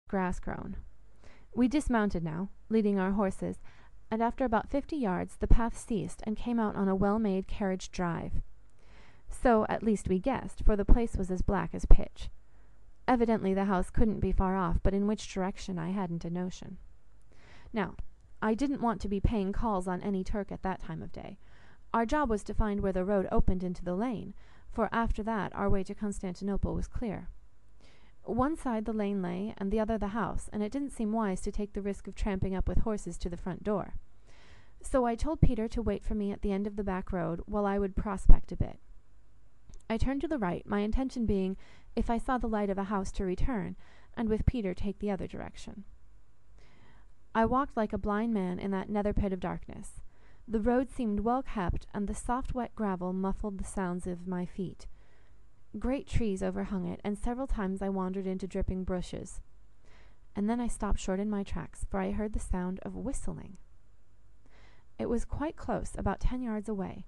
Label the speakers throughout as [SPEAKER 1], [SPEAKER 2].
[SPEAKER 1] grass grown. We dismounted now, leading our horses, and after about 50 yards the path ceased and came out on a well-made carriage drive. So at least we guessed, for the place was as black as pitch. Evidently the house couldn't be far off, but in which direction I hadn't a notion. Now, I didn't want to be paying calls on any Turk at that time of day. Our job was to find where the road opened into the lane, for after that our way to Constantinople was clear. One side the lane lay, and the other the house, and it didn't seem wise to take the risk of tramping up with horses to the front door. So I told Peter to wait for me at the end of the back road, while I would prospect a bit. I turned to the right, my intention being, if I saw the light of a house, to return, and with Peter take the other direction. I walked like a blind man in that nether pit of darkness. The road seemed well kept, and the soft wet gravel muffled the sounds of my feet. Great trees overhung it, and several times I wandered into dripping bushes. And then I stopped short in my tracks, for I heard the sound of whistling. It was quite close, about 10 yards away,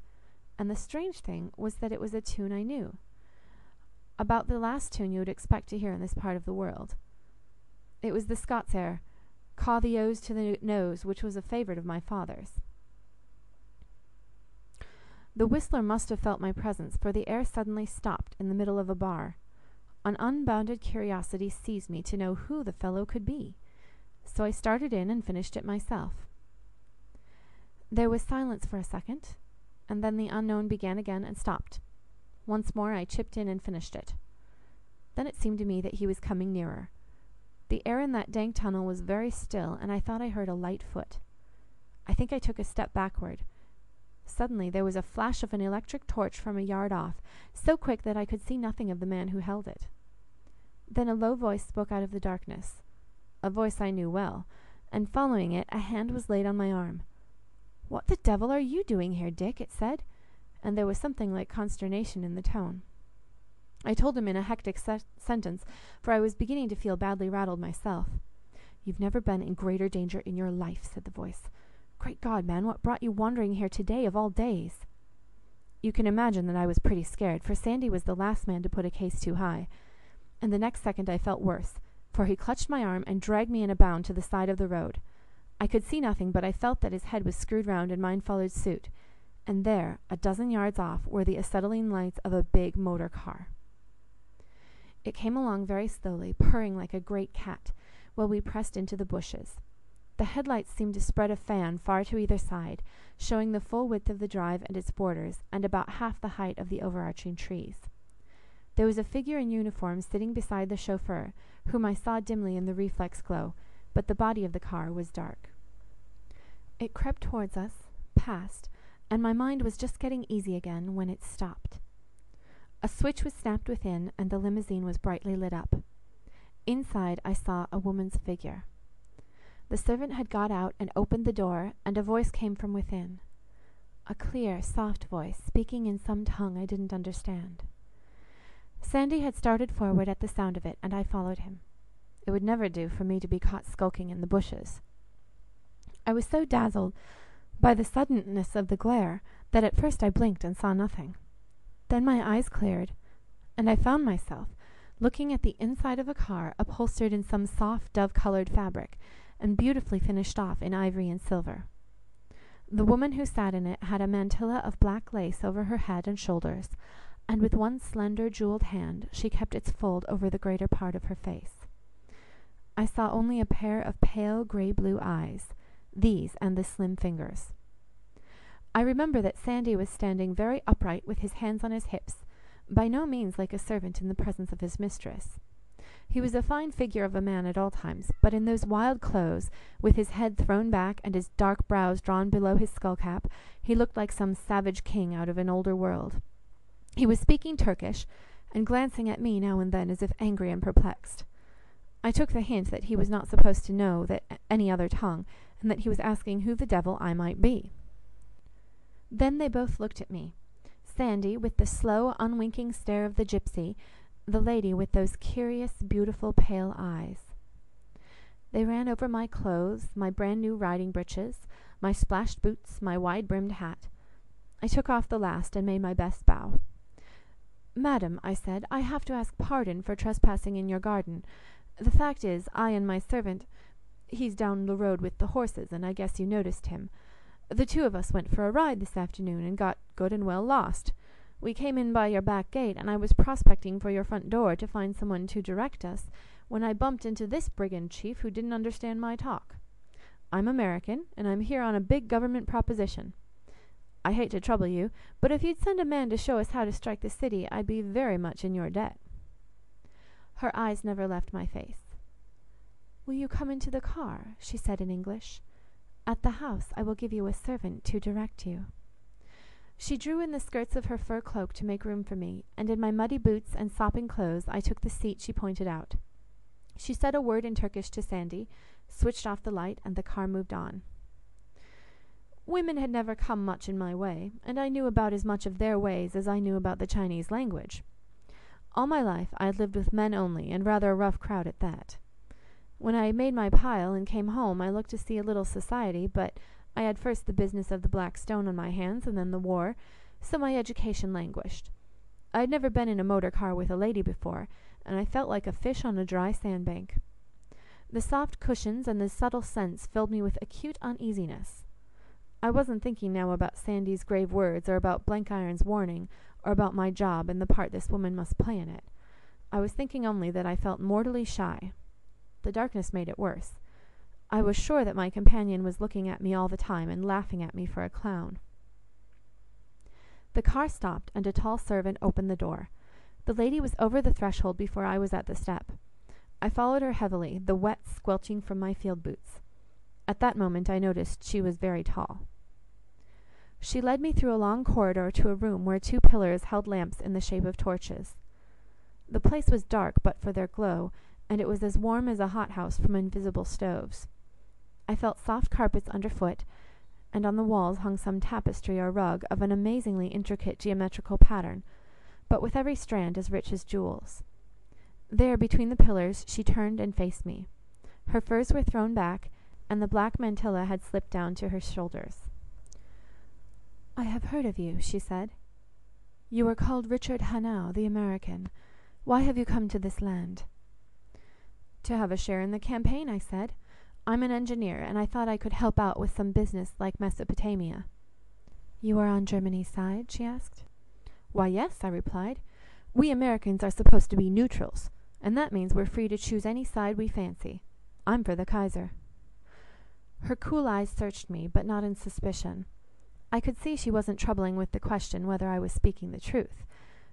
[SPEAKER 1] and the strange thing was that it was a tune I knew. About the last tune you would expect to hear in this part of the world. It was the Scots air, "Caw the O's to the Nose," which was a favourite of my father's. The whistler must have felt my presence, for the air suddenly stopped in the middle of a bar. An unbounded curiosity seized me to know who the fellow could be, so I started in and finished it myself. There was silence for a second, and then the unknown began again and stopped. Once more I chipped in and finished it. Then it seemed to me that he was coming nearer. The air in that dank tunnel was very still, and I thought I heard a light foot. I think I took a step backward. Suddenly there was a flash of an electric torch from a yard off, so quick that I could see nothing of the man who held it. Then a low voice spoke out of the darkness, a voice I knew well, and following it a hand was laid on my arm. "What the devil are you doing here, Dick?" it said, and there was something like consternation in the tone. I told him in a hectic sentence, for I was beginning to feel badly rattled myself. "You've never been in greater danger in your life," said the voice. "Great God, man, what brought you wandering here today of all days?" You can imagine that I was pretty scared, for Sandy was the last man to put a case too high, and the next second I felt worse, for he clutched my arm and dragged me in a bound to the side of the road. I could see nothing, but I felt that his head was screwed round and mine followed suit, and there, a dozen yards off, were the acetylene lights of a big motor car. It came along very slowly, purring like a great cat, while we pressed into the bushes. The headlights seemed to spread a fan far to either side, showing the full width of the drive and its borders, and about half the height of the overarching trees. There was a figure in uniform sitting beside the chauffeur, whom I saw dimly in the reflex glow, but the body of the car was dark. It crept towards us, passed, and my mind was just getting easy again when it stopped. A switch was snapped within, and the limousine was brightly lit up. Inside I saw a woman's figure. The servant had got out and opened the door, and a voice came from within. A clear, soft voice, speaking in some tongue I didn't understand. Sandy had started forward at the sound of it, and I followed him. It would never do for me to be caught skulking in the bushes. I was so dazzled by the suddenness of the glare that at first I blinked and saw nothing. Then my eyes cleared, and I found myself looking at the inside of a car upholstered in some soft dove-coloured fabric, and beautifully finished off in ivory and silver. The woman who sat in it had a mantilla of black lace over her head and shoulders, and with one slender jewelled hand she kept its fold over the greater part of her face. I saw only a pair of pale grey-blue eyes, these and the slim fingers. I remember that Sandy was standing very upright with his hands on his hips, by no means like a servant in the presence of his mistress. He was a fine figure of a man at all times, but in those wild clothes, with his head thrown back and his dark brows drawn below his skull-cap, he looked like some savage king out of an older world. He was speaking Turkish, and glancing at me now and then as if angry and perplexed. I took the hint that he was not supposed to know that any other tongue, and that he was asking who the devil I might be. Then they both looked at me, Sandy with the slow, unwinking stare of the gypsy, the lady with those curious, beautiful, pale eyes. They ran over my clothes, my brand-new riding breeches, my splashed boots, my wide-brimmed hat. I took off the last and made my best bow. "Madam," I said, "I have to ask pardon for trespassing in your garden. The fact is, I and my servant, he's down the road with the horses, and I guess you noticed him. The two of us went for a ride this afternoon, and got good and well lost. We came in by your back gate, and I was prospecting for your front door to find someone to direct us, when I bumped into this brigand chief who didn't understand my talk. I'm American, and I'm here on a big government proposition. I hate to trouble you, but if you'd send a man to show us how to strike the city, I'd be very much in your debt." Her eyes never left my face. "Will you come into the car?" she said in English. "At the house I will give you a servant to direct you." She drew in the skirts of her fur cloak to make room for me, and in my muddy boots and sopping clothes I took the seat she pointed out. She said a word in Turkish to Sandy, switched off the light, and the car moved on. Women had never come much in my way, and I knew about as much of their ways as I knew about the Chinese language. All my life I had lived with men only, and rather a rough crowd at that. When I made my pile and came home, I looked to see a little society, but I had first the business of the Black Stone on my hands, and then the war, so my education languished. I had never been in a motor car with a lady before, and I felt like a fish on a dry sandbank. The soft cushions and the subtle scents filled me with acute uneasiness. I wasn't thinking now about Sandy's grave words, or about Blenkiron's warning, or about my job and the part this woman must play in it. I was thinking only that I felt mortally shy. The darkness made it worse. I was sure that my companion was looking at me all the time and laughing at me for a clown. The car stopped, and a tall servant opened the door. The lady was over the threshold before I was at the step. I followed her heavily, the wet squelching from my field boots. At that moment I noticed she was very tall. She led me through a long corridor to a room where two pillars held lamps in the shape of torches. The place was dark but for their glow, and it was as warm as a hothouse from invisible stoves. I felt soft carpets underfoot, and on the walls hung some tapestry or rug of an amazingly intricate geometrical pattern, but with every strand as rich as jewels. There, between the pillars, she turned and faced me. Her furs were thrown back, and the black mantilla had slipped down to her shoulders. "I have heard of you," she said. "You are called Richard Hanau, the American. Why have you come to this land?" "To have a share in the campaign," I said. "I'm an engineer, and I thought I could help out with some business like Mesopotamia." "You are on Germany's side?" she asked. "Why, yes," I replied. "We Americans are supposed to be neutrals, and that means we're free to choose any side we fancy. I'm for the Kaiser." Her cool eyes searched me, but not in suspicion. I could see she wasn't troubling with the question whether I was speaking the truth.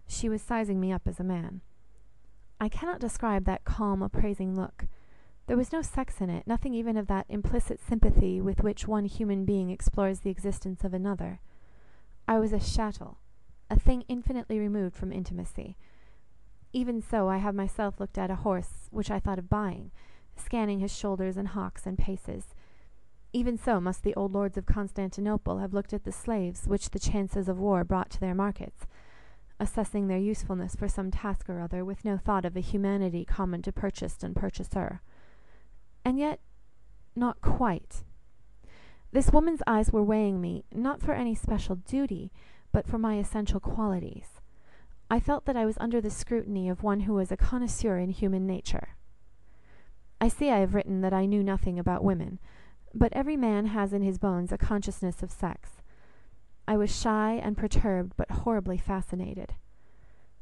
[SPEAKER 1] She was sizing me up as a man. I cannot describe that calm, appraising look. There was no sex in it, nothing even of that implicit sympathy with which one human being explores the existence of another. I was a chattel, a thing infinitely removed from intimacy. Even so, I have myself looked at a horse which I thought of buying, scanning his shoulders and hocks and paces. Even so must the old lords of Constantinople have looked at the slaves which the chances of war brought to their markets, assessing their usefulness for some task or other, with no thought of a humanity common to purchased and purchaser. And yet, not quite. This woman's eyes were weighing me, not for any special duty, but for my essential qualities. I felt that I was under the scrutiny of one who was a connoisseur in human nature. I see I have written that I knew nothing about women, but every man has in his bones a consciousness of sex. I was shy and perturbed, but horribly fascinated.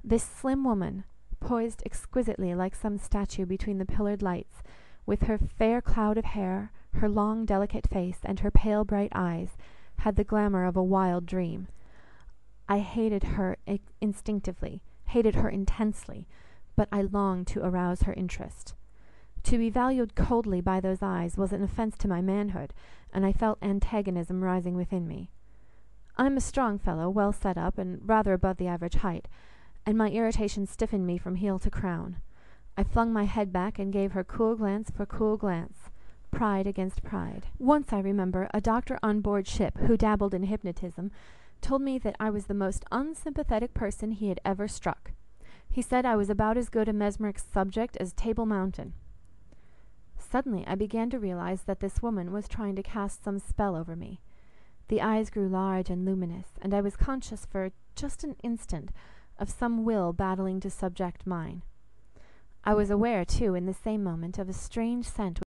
[SPEAKER 1] This slim woman, poised exquisitely like some statue between the pillared lights, with her fair cloud of hair, her long delicate face, and her pale bright eyes, had the glamour of a wild dream. I hated her instinctively, hated her intensely, but I longed to arouse her interest. To be valued coldly by those eyes was an offence to my manhood, and I felt antagonism rising within me. I'm a strong fellow, well set up, and rather above the average height, and my irritation stiffened me from heel to crown. I flung my head back and gave her cool glance for cool glance, pride against pride. Once, I remember, a doctor on board ship, who dabbled in hypnotism, told me that I was the most unsympathetic person he had ever struck. He said I was about as good a mesmeric subject as Table Mountain. Suddenly I began to realize that this woman was trying to cast some spell over me. The eyes grew large and luminous, and I was conscious for just an instant of some will battling to subject mine. I was aware, too, in the same moment, of a strange scent